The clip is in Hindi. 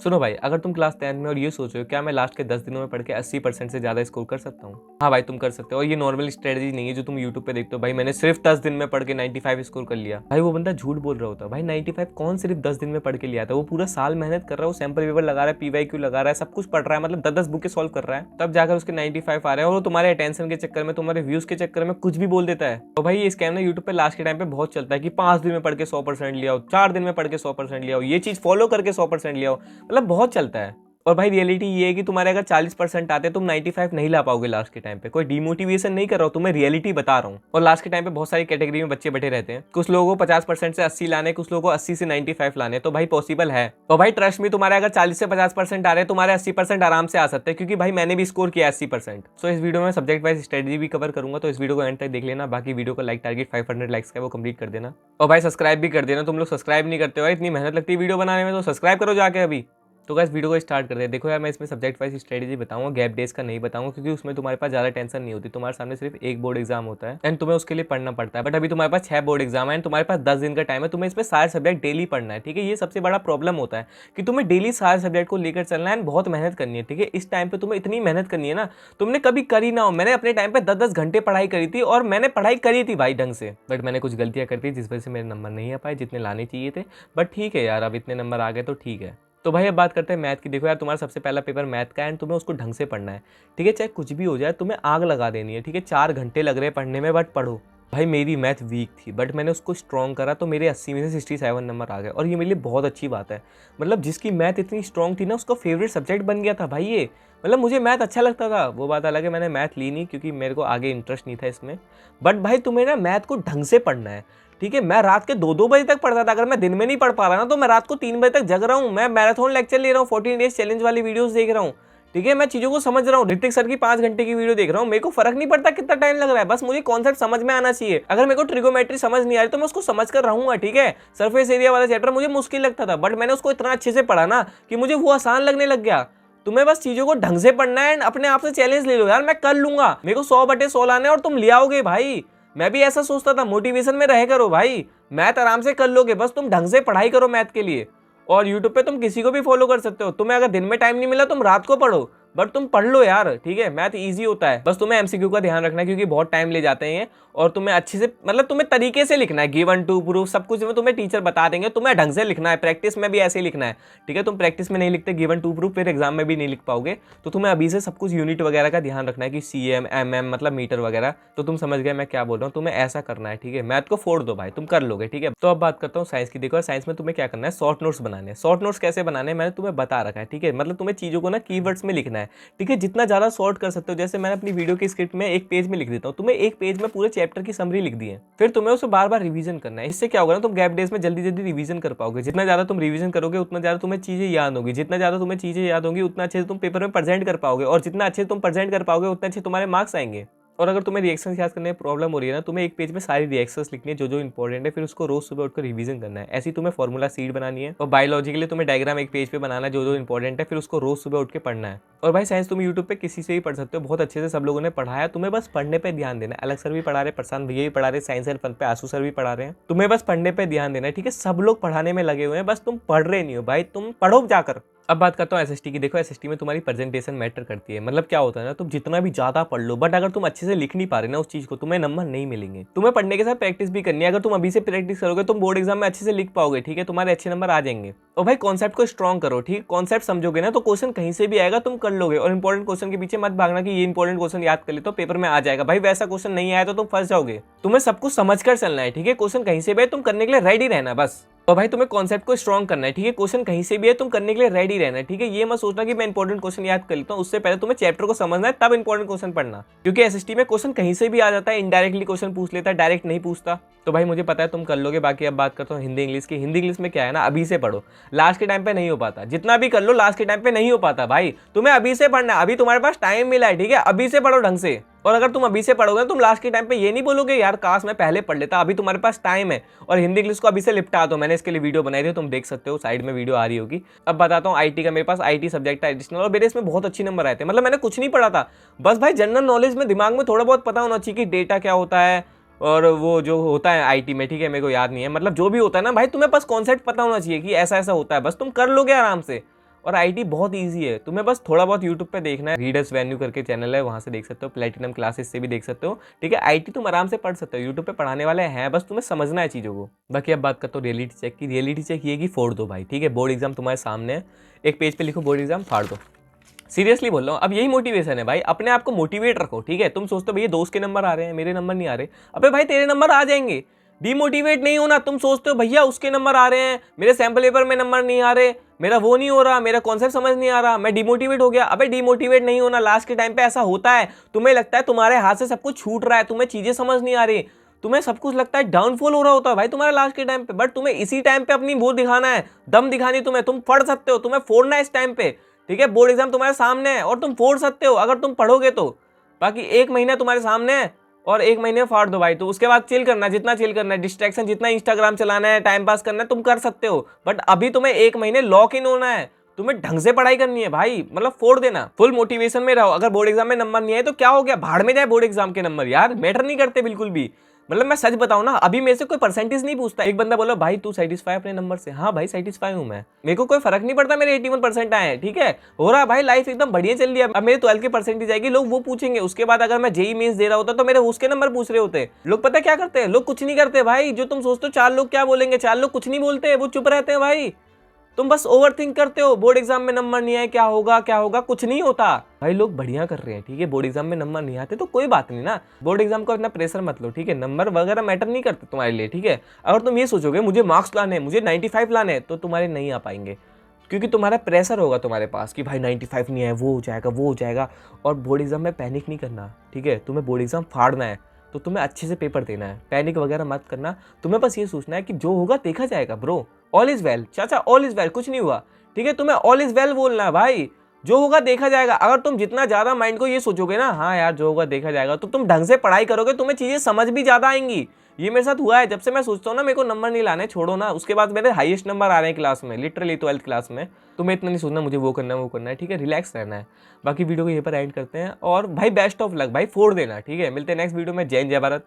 सुनो भाई, अगर तुम क्लास 10 में और ये सोच रहे हो क्या मैं लास्ट के 10 दिनों में पढ़ के 80% से ज़्यादा स्कोर कर सकता हूँ, हाँ भाई तुम कर सकते हो। और ये नॉर्मल स्ट्रेटजी नहीं है जो तुम यूट्यूब पे देखते हो, भाई मैंने सिर्फ 10 दिन में पढ़ के 95 स्कोर कर लिया। भाई वो बंदा झूठ बोल रहा होता है। भाई 95 कौन सिर्फ 10 दिन में पढ़ के लिया था? वो पूरा साल मेहनत कर रहा है, वो सैंपल पेपर लगा रहा है, PYQ लगा रहा है, सब कुछ पढ़ रहा है, मतलब 10-10 बुकें सॉल्व कर रहा है, तब जाकर उसके 95 आ रहे हैं। और वो तुम्हारे अटेंशन के चक्कर में, तुम्हारे व्यूज के चक्कर में कुछ भी बोल देता है। तो भाई ये स्कैम ना यूट्यूब पे लास्ट के टाइम पे बहुत चलता है कि 5 दिन में पढ़ के 100% लिया हो, 4 दिन में पढ़ के 100% लिया हो, ये चीज फॉलो करके 100% लिया हो, मतलब बहुत चलता है। और भाई रियलिटी ये है कि तुम्हारे अगर 40% आते तुम 95 नहीं ला पाओगे लास्ट के टाइम पे। कोई डिमोटिवेशन नहीं कर रहा हूँ, तुम्हें रियलिटी बता रहा हूँ। और लास्ट के टाइम पे बहुत सारी कैटेगरी में बच्चे बैठे रहते हैं, कुछ लोगों को 50% से 80 लाने, कुछ लोगों को 80 से 95 लाने, तो भाई पॉसिबल है। और भाई ट्रस्ट में तुम्हारे अगर 40 से 50% आ रहे हैं, तुम्हारे 80% आराम से आ सकते हैं, क्योंकि भाई मैंने भी स्कोर किया 80%। सो इस वीडियो में सब्जेक्ट वाइज स्ट्रेटजी भी कवर करूंगा, तो इस वीडियो को एंड तक देख लेना। बाकी वीडियो को लाइक टारगेट 500 लाइक्स का वो कंप्लीट कर देना। और भाई सब्सक्राइब भी कर देना, तुम लोग सब्सक्राइब नहीं करते हो, इतनी मेहनत लगती है वीडियो बनाने में, तो सब्सक्राइब करो जाके अभी। तो गाइस वीडियो को स्टार्ट करते हैं। देखो यार, मैं इसमें सब्जेक्ट वाइज स्ट्रेटजी बताऊंगा, गैप डेज का नहीं बताऊंगा, क्योंकि उसमें तुम्हारे पास ज़्यादा टेंशन नहीं होती। तुम्हारे सामने सिर्फ एक बोर्ड एग्जाम होता है एंड तुम्हें उसके लिए पढ़ना पड़ता है। बट अभी तुम्हारे पास 6 बोर्ड एग्जाम है एंड तुम्हारे पास 10 दिन का टाइम है, तुम्हें इसमें सारे सब्जेक्ट डेली पढ़ना है। ठीक है, ये सबसे बड़ा प्रॉब्लम होता है कि तुम्हें डेली सारे सब्जेक्ट को लेकर चलना है एंड बहुत मेहनत करनी है। ठीक है, इस टाइम पे तुम्हें इतनी मेहनत करनी है ना, तुमने कभी करी ना हो। मैंने अपने टाइम पे 10-10 घंटे पढ़ाई करी थी और मैंने पढ़ाई करी थी भाई ढंग से, बट मैंने कुछ गलतियां कर दी जिस वजह से मेरे नंबर नहीं आ पाए जितने लाने चाहिए थे। बट ठीक है यार, अब इतने नंबर आ गए तो ठीक है। तो भाई अब बात करते हैं मैथ की। देखो यार, तुम्हारा सबसे पहला पेपर मैथ का है एंड तुम्हें उसको ढंग से पढ़ना है। ठीक है, चाहे कुछ भी हो जाए तुम्हें आग लगा देनी है। ठीक है, 4 घंटे लग रहे हैं पढ़ने में, बट पढ़ो। भाई मेरी मैथ वीक थी बट मैंने उसको स्ट्रॉन्ग करा, तो मेरे 80 में से 67 नंबर आ गए, और ये मेरे लिए बहुत अच्छी बात है। मतलब जिसकी मैथ इतनी स्ट्रॉन्ग थी ना, उसका फेवरेट सब्जेक्ट बन गया था भाई ये। मतलब मुझे मैथ अच्छा लगता था, वो बात अलग है, मैंने मैथ ली नहीं क्योंकि मेरे को आगे इंटरेस्ट नहीं था इसमें। बट भाई तुम्हें ना मैथ को ढंग से पढ़ना है। ठीक है, मैं रात के 2-2 बजे तक पढ़ता था। अगर मैं दिन में नहीं पढ़ पा रहा ना, तो मैं रात को 3 बजे तक जग रहा हूँ। मैं मैराथन लेक्चर ले रहा हूँ, 14 डेज चैलेंज वाली वीडियोस देख रहा हूँ। ठीक है, मैं चीजों को समझ रहा हूँ। ऋतिक सर की 5 घंटे की वीडियो देख रहा हूँ, मेरे को फर्क नहीं पड़ता कितना टाइम लग रहा है, बस मुझे कॉन्सेप्ट समझ में आना चाहिए। अगर मेरे को ट्रिगोमेट्री समझ नहीं आ रही तो मैं उसको समझ कर रहूंगा। ठीक है, सरफेस एरिया वाला चैप्टर मुझे मुश्किल लगता था, बट मैंने उसको इतना अच्छे से पढ़ा ना कि मुझे वो आसान लगने लग गया। तुम्हें बस चीजों को ढंग से पढ़ना है, अपने आप से चैलेंज ले लो यार, मैं कर लूंगा, मेरे को 100/100 लाने और तुम ले आओगे भाई। मैं भी ऐसा सोचता था, मोटिवेशन में रह करो भाई, मैथ आराम से कर लोगे, बस तुम ढंग से पढ़ाई करो मैथ के लिए। और यूट्यूब पे तुम किसी को भी फॉलो कर सकते हो। तुम्हें अगर दिन में टाइम नहीं मिला तुम रात को पढ़ो, बट तुम पढ़ लो यार। ठीक है, मैथ इजी होता है, बस तुम्हें एमसीक्यू का ध्यान रखना है क्योंकि बहुत टाइम ले जाते हैं। और तुम्हें अच्छे से, मतलब तुम्हें तरीके से लिखना है, गिवन टू प्रूफ सब कुछ तुम्हें टीचर बता देंगे, तुम्हें ढंग से लिखना है। प्रैक्टिस में भी ऐसे ही लिखना है। ठीक है, तुम प्रैक्टिस में नहीं लिखते गिवन टू प्रूफ, फिर एग्जाम में भी नहीं लिख पाओगे। तो तुम्हें अभी से सब कुछ यूनिट वगैरह का ध्यान रखना है कि CM MM मतलब मीटर वगैरह। तो तुम समझ गए मैं क्या बोल रहा हूँ, तुम्हें ऐसा करना है। ठीक है, मैथ को फोड़ दो भाई, तुम कर लोगे। ठीक है, तो अब बात करता हूँ साइंस की। देखो साइंस में तुम्हें क्या करना है, शॉर्ट नोट्स बनाने हैं। शॉर्ट नोट्स कैसे बनाने हैं मैंने तुम्हें बता रखा है। ठीक है, मतलब तुम्हें चीजों को ना कीवर्ड्स में लिखना है। ठीक है, जितना ज्यादा शॉर्ट कर सकते हो, जैसे मैंने अपनी वीडियो की स्क्रिप्ट में एक पेज में लिख देता हूँ, तुम्हें एक पेज में पूरे चैप्टर की समरी लिख दी है, फिर तुम्हें उसे बार बार रिवीजन करना है। इससे क्या होगा ना, तुम गैप डेज में जल्दी जल्दी रिवीजन कर पाओगे। जितना ज्यादा तुम रिवीजन करोगे उतना ज्यादा तुम्हें चीजें याद होगी, जितना ज्यादा तुम्हें चीजें याद होंगी उतना अच्छे से तुम पेपर में प्रेजेंट कर पाओगे, और जितना अच्छे से तुम प्रेजेंट कर पाओगे उतने अच्छे तुम्हारे मार्क्स आएंगे। और अगर तुम्हें रिएक्शंस याद करने में प्रॉब्लम हो रही है ना, तुम्हें एक पेज में सारी रिएक्शंस लिखनी है जो जो इंपॉर्टेंट है, फिर उसको रोज सुबह उठकर रिवीजन करना है। ऐसी तुम्हें फॉर्मूला सीट बनानी है। और बायोलॉजी के लिए तुम्हें डायग्राम एक पेज पे बनाना है जो जो इंपॉर्टेंट है, फिर उसको रोज सुबह उठ के पढ़ना है। और भाई साइंस तुम यूट्यूब पे किसी से भी पढ़ सकते हो, बहुत अच्छे से सब लोगों ने पढ़ाया, तुम्हें बस पढ़ने पे ध्यान देना है। अलग सर भी पढ़ा रहे, प्रशांत भैया भी पढ़ा रहे, साइंस एंड फन पे आशु सर भी पढ़ा रहे हैं, तुम्हें बस पढ़ने पे ध्यान देना है। ठीक है, सब लोग पढ़ाने में लगे हुए हैं, बस तुम पढ़ रहे नहीं हो भाई, तुम पढ़ो जाकर। अब बात करता हूँ एसएसटी की। देखो एसएसटी में तुम्हारी प्रेजेंटेशन मैटर करती है। मतलब क्या होता है ना, तुम जितना भी ज्यादा पढ़ लो, बट अगर तुम अच्छे से लिख नहीं पा रहे ना उस चीज को, तुम्हें नंबर नहीं मिलेंगे। तुम्हें पढ़ने के साथ प्रैक्टिस भी करनी है। अगर तुम अभी से प्रैक्टिस करोगे तुम बोर्ड एग्जाम में अच्छे से लिख पाओगे। ठीक है, तुम्हारे अच्छे नंबर आ जाएंगे। और भाई कॉन्सेप्ट को स्ट्रॉन्ग करो। ठीक, कॉन्सेप्ट समझोगे ना तो क्वेश्चन कहीं से भी आएगा, तुम कर लोगे। और इंपॉर्टेंट क्वेश्चन के पीछे मत भागना कि ये इंपॉर्टेंट क्वेश्चन याद कर ले तो पेपर में आ जाएगा। भाई वैसा क्वेश्चन नहीं आया तो तुम फंस जाओगे। तुम्हें सब कुछ समझ कर चलना है। ठीक है, क्वेश्चन कहीं से भी है तुम करने के लिए रेडी रहना बस। और भाई तुम्हें कॉन्सेप्ट को स्ट्रॉन्ग करना है। ठीक है, क्वेश्चन कहीं से भी है तुम करने के लिए रेडी रहना है। ठीक है, ये मत सोचना कि मैं इंपॉर्टेंट क्वेश्चन याद कर लेता हूँ, उससे पहले तुम्हें चैप्टर को समझना है तब इंपॉर्टेंट क्वेश्चन पढ़ना। क्योंकि एसएसटी में क्वेश्चन कहीं से भी आ जाता है, इनडायरेक्टली क्वेश्चन पूछ लेता है, डायरेक्ट नहीं पूछता। तो भाई मुझे पता है तुम कर लोगे। बाकी अब बात करता हूँ हिंदी इंग्लिश की। हिंदी इंग्लिश में क्या है ना, अभी से पढ़ो, लास्ट के टाइम पे नहीं हो पाता। जितना भी कर लो लास्ट के टाइम पे नहीं हो पाता भाई, तुम्हें अभी से पढ़ना है। अभी तुम्हारे पास टाइम मिला है। ठीक है, अभी से पढ़ो ढंग से। और अगर तुम अभी से पढ़ोगे तुम लास्ट के टाइम पे ये नहीं बोलोगे यार काश मैं पहले पढ़ लेता। अभी तुम्हारे पास टाइम है और हिंदी इंग्लिश को अभी से निपटा दो। मैंने इसके लिए वीडियो बनाई थी, तुम देख सकते हो, साइड में वीडियो आ रही होगी। अब बताता हूँ आईटी का। मेरे पास आईटी सब्जेक्ट था एडिशनल, और मेरे इसमें बहुत अच्छे नंबर आए थे। मतलब मैंने कुछ नहीं पढ़ा था, बस भाई जनरल नॉलेज में दिमाग में थोड़ा बहुत पता होना चाहिए कि डेटा क्या होता है और वो जो होता है आईटी में। ठीक है, मेरे को याद नहीं है, मतलब जो भी होता है ना भाई, तुम्हें बस कॉन्सेप्ट पता होना चाहिए कि ऐसा ऐसा होता है, बस तुम कर लोगे आराम से। और आईटी बहुत इजी है, तुम्हें बस थोड़ा बहुत यूट्यूब पे देखना है, रीडर्स वेन्यू करके चैनल है, वहां से देख सकते हो, प्लेटिनम क्लासेस से भी देख सकते हो, ठीक है। आईटी तुम आराम से पढ़ सकते हो, यूट्यूब पे पढ़ाने वाले हैं, बस तुम्हें समझना है चीज़ों को। बाकी अब बात करते हो रियलिटी चेक की। रियलिटी चेक ये कि फोड़ दो भाई, ठीक है। बोर्ड एग्जाम तुम्हारे सामने है, एक पेज पे लिखो बोर्ड एग्जाम, फाड़ दो। सीरियसली बोल रहा हूँ, अब यही मोटिवेशन है भाई, अपने आप को मोटिवेट रखो, ठीक है। तुम सोचते हो भैया दोस्त के नंबर आ रहे हैं, मेरे नंबर नहीं आ रहे, अबे भाई तेरे नंबर आ जाएंगे, डीमोटिवेट नहीं होना। तुम सोचते हो भैया उसके नंबर आ रहे हैं, मेरे सैंपल पेपर में नंबर नहीं आ रहे, मेरा वो नहीं हो रहा, मेरा कॉन्सेप्ट समझ नहीं आ रहा, मैं डिमोटिवेट हो गया। अबे डिमोटिवेट नहीं होना, लास्ट के टाइम पे ऐसा होता है, तुम्हें लगता है तुम्हारे हाथ से सब कुछ छूट रहा है, तुम्हें चीजें समझ नहीं आ रही, तुम्हें सब कुछ लगता है डाउनफॉल हो रहा होता है भाई तुम्हारा लास्ट के टाइम पे, बट तुम्हें इसी टाइम पे अपनी वो दिखाना है, दम दिखानी तुम्हें, तुम पढ़ सकते हो, तुम्हें फोड़ना है इस टाइम पे, ठीक है। बोर्ड एग्जाम तुम्हारे सामने है और तुम फोड़ सकते हो अगर तुम पढ़ोगे तो। बाकी एक महीना तुम्हारे सामने है और एक महीने में फाड़ दो भाई, तो उसके बाद चिल करना है, जितना चिल करना है, डिस्ट्रैक्शन जितना इंस्टाग्राम चलाना है, टाइम पास करना है, तुम कर सकते हो। बट अभी तुम्हें एक महीने लॉक इन होना है, तुम्हें ढंग से पढ़ाई करनी है भाई, मतलब फोड़ देना, फुल मोटिवेशन में रहो। अगर बोर्ड एग्जाम में नंबर नहीं आए तो क्या हो गया, भाड़ में जाए बोर्ड एग्जाम के नंबर, यार मैटर नहीं करते बिल्कुल भी। मतलब मैं सच बताऊं ना, अभी मेरे से कोई परसेंटेज नहीं पूछता। एक बंदा बोला भाई तू सेटिस्फाई अपने नंबर से, हाँ भाई सेटिस्फाई हूं मैं, मेरे को कोई फर्क नहीं पड़ता मेरे 81% आए हैं, ठीक है, हो रहा भाई, लाइफ एकदम बढ़िया चल रही है। अब मेरे 12 की परसेंटेज आएगी, लोग वो पूछेंगे, उसके बाद अगर मैं जेई मेंस दे रहा होता तो मेरे उसके नंबर पूछ रहे होते। लोग पता क्या करते हैं, लोग कुछ नहीं करते भाई, जो तुम सोचते हो चार लोग क्या बोलेंगे, चार लोग कुछ नहीं बोलते, वो चुप रहते हैं भाई। तुम बस ओवर थिंक करते हो, बोर्ड एग्जाम में नंबर नहीं आए क्या होगा क्या होगा, कुछ नहीं होता भाई, लोग बढ़िया कर रहे हैं, ठीक है। बोर्ड एग्जाम में नंबर नहीं आते तो कोई बात नहीं ना, बोर्ड एग्जाम का इतना प्रेशर मत लो, ठीक है। नंबर वगैरह मैटर नहीं करते तुम्हारे लिए, ठीक है। अगर तुम ये सोचोगे मुझे मार्क्स लाने हैं, मुझे 95 लाने हैं, तो तुम्हारे नहीं आ पाएंगे, क्योंकि तुम्हारा प्रेशर होगा तुम्हारे पास कि भाई 95 नहीं है, वो हो जाएगा वो हो जाएगा। और बोर्ड एग्जाम में पैनिक नहीं करना, ठीक है, तुम्हें बोर्ड एग्जाम फाड़ना है तो तुम्हें अच्छे से पेपर देना है, पैनिक वगैरह मत करना। तुम्हें बस ये सोचना है कि जो होगा देखा जाएगा ब्रो, ऑल इज वेल चाचा, ऑल इज वेल, कुछ नहीं हुआ, ठीक है। तुम्हें ऑल इज वेल बोलना है भाई, जो होगा देखा जाएगा। अगर तुम जितना ज्यादा माइंड को ये सोचोगे ना, हाँ यार जो होगा देखा जाएगा, तो तुम ढंग से पढ़ाई करोगे, तुम्हें चीजें समझ भी ज्यादा आएंगी। ये मेरे साथ हुआ है, जब से मैं सोचता हूँ ना मेरे को नंबर नहीं लाने, छोड़ो ना, उसके बाद मेरे हाईएस्ट नंबर आ रहे हैं क्लास में, लिटरली 12th क्लास में। तुम्हें इतना नहीं सोचना मुझे वो करना है वो करना है, ठीक है, रिलैक्स रहना है। बाकी वीडियो को यहीं पर एंड करते हैं, और भाई बेस्ट ऑफ लक भाई, फोड़ देना, ठीक है। मिलते हैं नेक्स्ट वीडियो में। जय हिंद जय भारत।